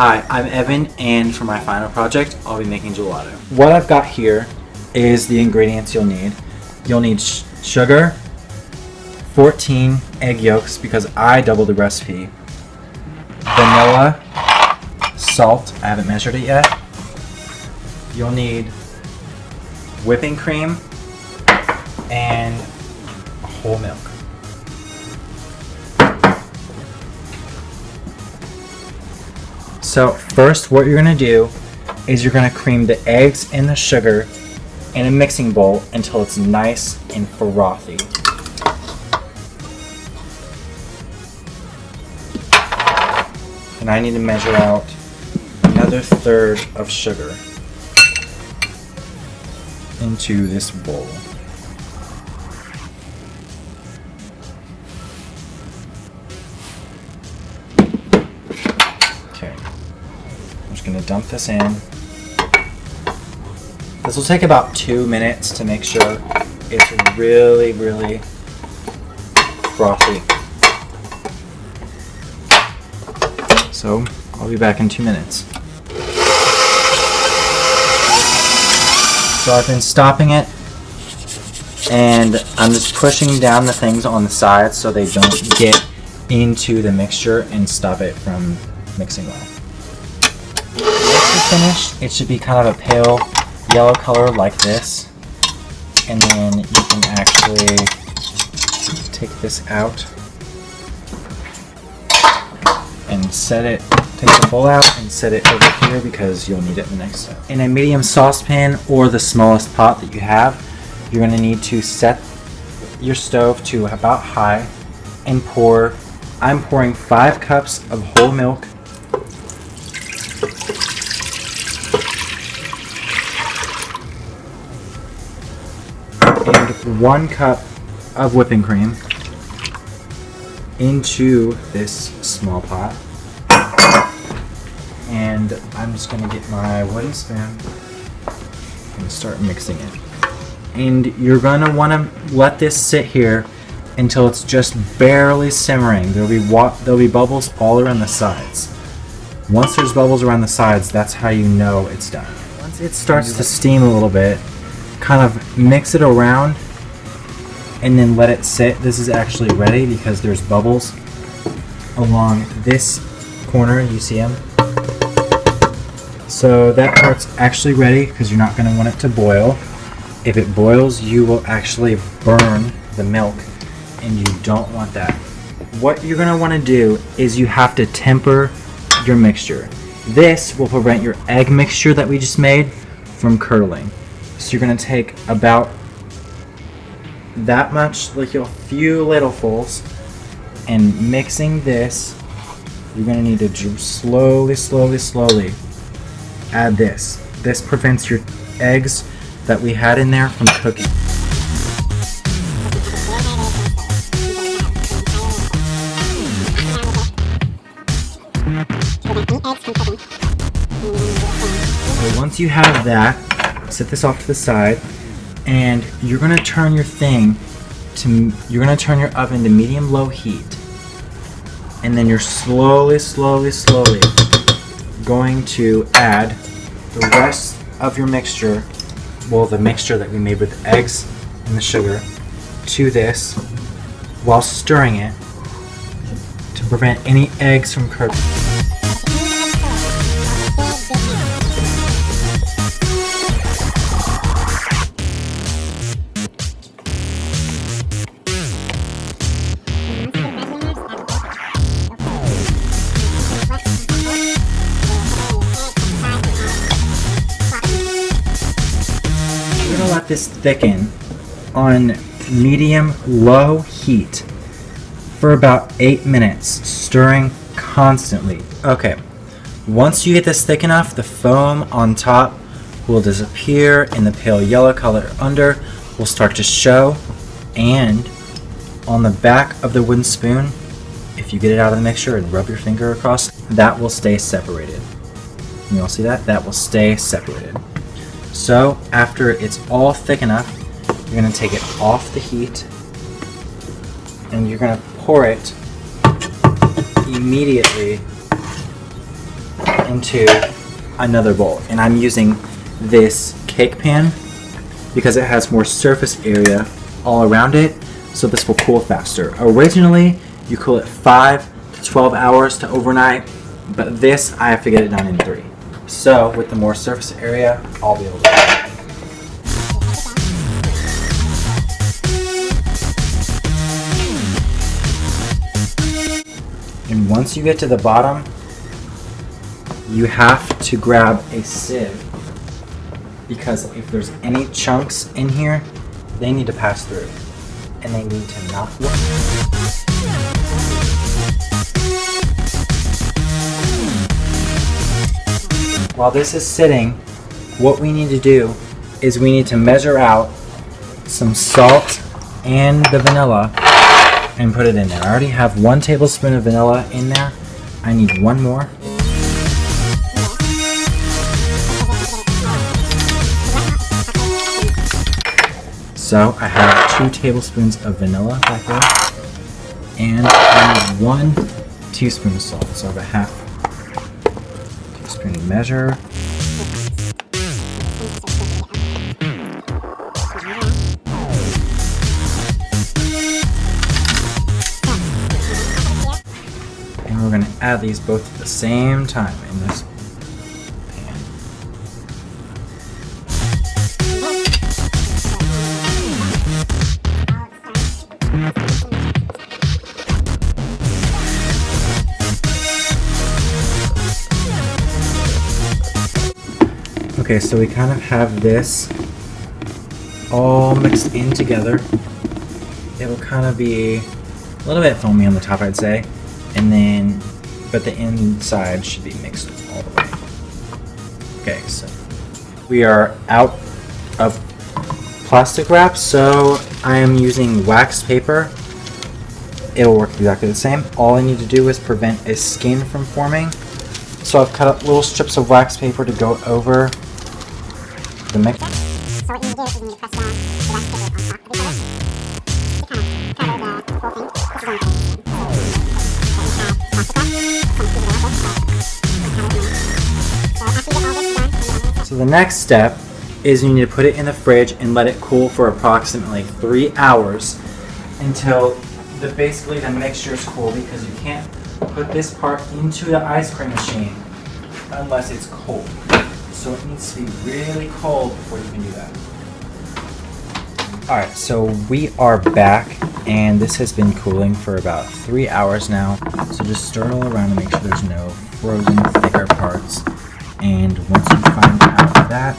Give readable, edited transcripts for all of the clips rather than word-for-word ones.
Hi, I'm Evan, and for my final project, I'll be making gelato. What I've got here is the ingredients you'll need. You'll need sugar, 14 egg yolks because I doubled the recipe, vanilla, salt, I haven't measured it yet. You'll need whipping cream and whole milk. So first what you're going to do is you're going to cream the eggs and the sugar in a mixing bowl until it's nice and frothy. And I need to measure out another third of sugar into this bowl. Okay, I'm just going to dump this in. This will take about 2 minutes to make sure it's really frothy. So I'll be back in 2 minutes. So I've been stopping it, and I'm just pushing down the things on the sides so they don't get into the mixture and stop it from mixing well. Once it's finished, it should be kind of a pale yellow color like this, and then you can actually take this out and set it, take the bowl out and set it over here because you'll need it in the next step. In a medium saucepan or the smallest pot that you have, you're going to need to set your stove to about high and I'm pouring 5 cups of whole milk, and 1 cup of whipping cream into this small pot. And I'm just going to get my wooden spoon and start mixing it. And you're going to want to let this sit here until it's just barely simmering. There'll be bubbles all around the sides. Once there's bubbles around the sides, that's how you know it's done. Once it starts to steam a little bit, kind of mix it around and then let it sit. This is actually ready because there's bubbles along this corner. You see them? So that part's actually ready because you're not going to want it to boil. If it boils, you will actually burn the milk, and you don't want that. What you're going to want to do is you have to temper your mixture. This will prevent your egg mixture that we just made from curdling. So you're going to take about that much, like a few littlefuls, and mixing this, you're going to need to slowly add this. This prevents your eggs that we had in there from cooking. So once you have that, set this off to the side, and you're going to turn your oven to medium-low heat, and then you're slowly going to add the rest of your mixture, well, the mixture that we made with the eggs and the sugar, to this while stirring it to prevent any eggs from curdling. Let this thicken on medium-low heat for about 8 minutes, stirring constantly. Okay, once you get this thick enough, the foam on top will disappear and the pale yellow color under will start to show, and on the back of the wooden spoon, if you get it out of the mixture and rub your finger across, that will stay separated. You all see that? That will stay separated. So after it's all thick enough, you're going to take it off the heat and you're going to pour it immediately into another bowl. And I'm using this cake pan because it has more surface area all around it, so this will cool faster. Originally, you cool it 5 to 12 hours to overnight, but this I have to get it done in 3. So with the more surface area, I'll be able to do it. And once you get to the bottom, you have to grab a sieve, because if there's any chunks in here, they need to pass through, and they need to not work. While this is sitting, what we need to do is we need to measure out some salt and the vanilla and put it in there. I already have 1 tablespoon of vanilla in there. I need 1 more. So I have 2 tablespoons of vanilla back there, and I need 1 teaspoon of salt. So I have a half teaspoon to measure. And we're going to add these both at the same time in this pan. Okay, so we kind of have this all mixed in together. It'll kind of be a little bit foamy on the top, I'd say, and then, but the inside should be mixed all the way. Okay, so we are out of plastic wrap, so I am using wax paper. It'll work exactly the same. All I need to do is prevent a skin from forming. So I've cut up little strips of wax paper to go over the mix. So what you need to do is you need to press down the wax paper on top of each other to kind of cover the whole thing. This is going to be So the next step is you need to put it in the fridge and let it cool for approximately 3 hours until basically the mixture is cool, because you can't put this part into the ice cream machine unless it's cold. So it needs to be really cold before you can do that. Alright, so we are back, and this has been cooling for about 3 hours now. So just stir it all around to make sure there's no frozen thicker parts. And once you find out that,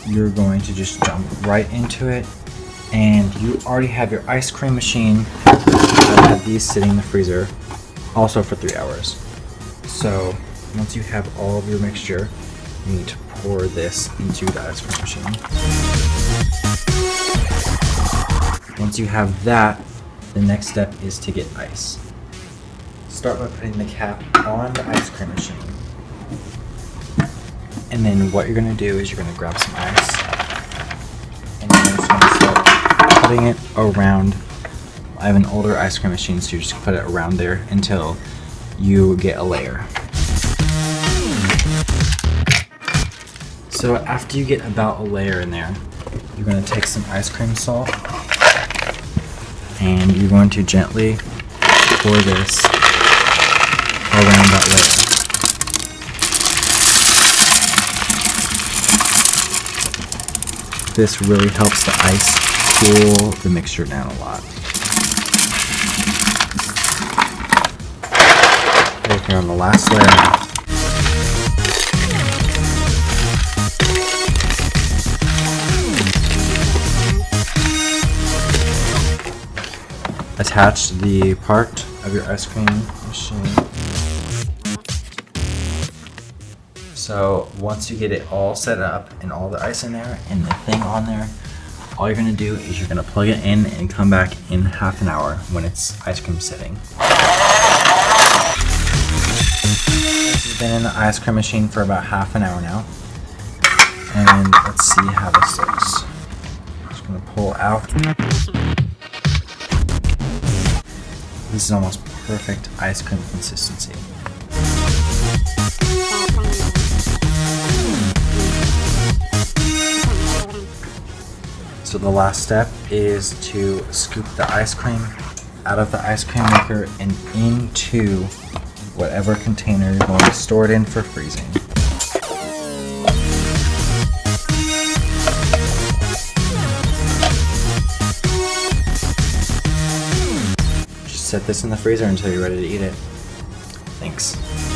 you're going to just jump right into it. And you already have your ice cream machine. I have these sitting in the freezer also for 3 hours. So once you have all of your mixture, you need to pour this into the ice cream machine. Once you have that, the next step is to get ice. Start by putting the cap on the ice cream machine. And then what you're going to do is you're going to grab some ice, and you're just going to start putting it around. I have an older ice cream machine, so you just put it around there until you get a layer. So after you get about a layer in there, you're going to take some ice cream salt, and you're going to gently pour this around that layer. This really helps the ice cool the mixture down a lot. Working on the last layer now. Attach the part of your ice cream machine. So once you get it all set up and all the ice in there and the thing on there, all you're gonna do is you're gonna plug it in and come back in half an hour when it's ice cream sitting. This has been in the ice cream machine for about half an hour now. And let's see how this looks. I'm just gonna pull out. This is almost perfect ice cream consistency. the last step is to scoop the ice cream out of the ice cream maker and into whatever container you're going to store it in for freezing. Just set this in the freezer until you're ready to eat it. Thanks.